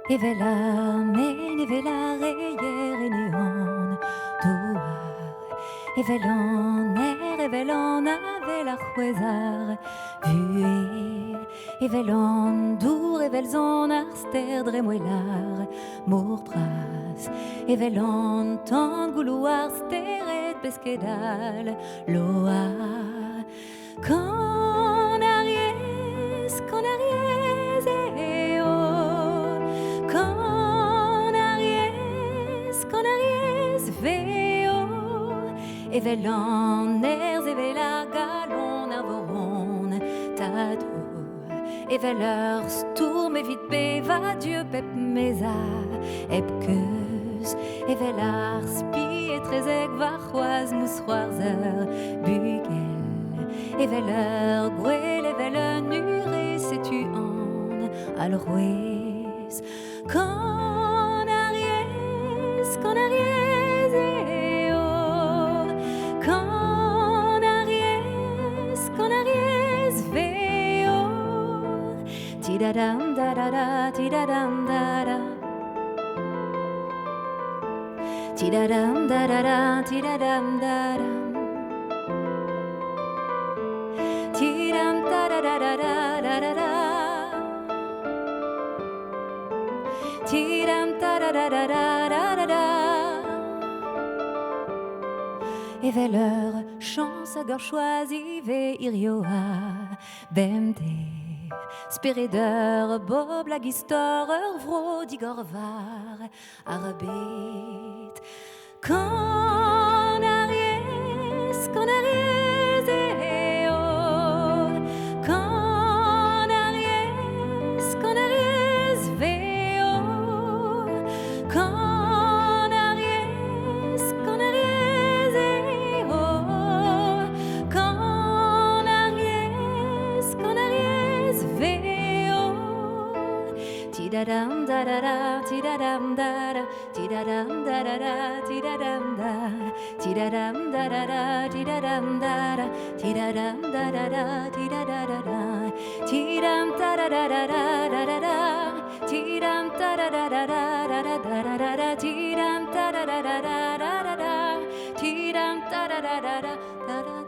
Evela men evela reier eneon doar Evelon evelon avela c'hwezar Vue evelon dour evelzon ar ster dremwelar Mour pras evelon tan goulouar steret beskedal Loa Quand Ariès eo Quand Ariès veo Evelan erz evela galon ar voron Tadou Eveler stourm evit beva Dieu pep meza Epkeus Evelar spi etrezek var c'hoaz mousroarzer Bugel Eveler gwell eveler nure setu an al rouez Quand Ariès eo Quand Ariès veo Tidadam dadada tidadam dada Tidadam dadada tidadam dada Tidam dadadadadadada Tidam dadadadadadada Eveler chance a gor choisi ve irioa Bemde Spirider bob la gistor vro digorvar arbet Quand Ariès eo Quand Ariès veo Quand Ariès eo Quand Ariès veo Tidadam dadada tidadam dada Tidadam dadada tidadam da Tidadam dadada tidadam dada Tidadam dadada tidadada Tidam dadadadadadada Tidam dadadadadadada Tidam dadadadadadada Tidam dadadadadadada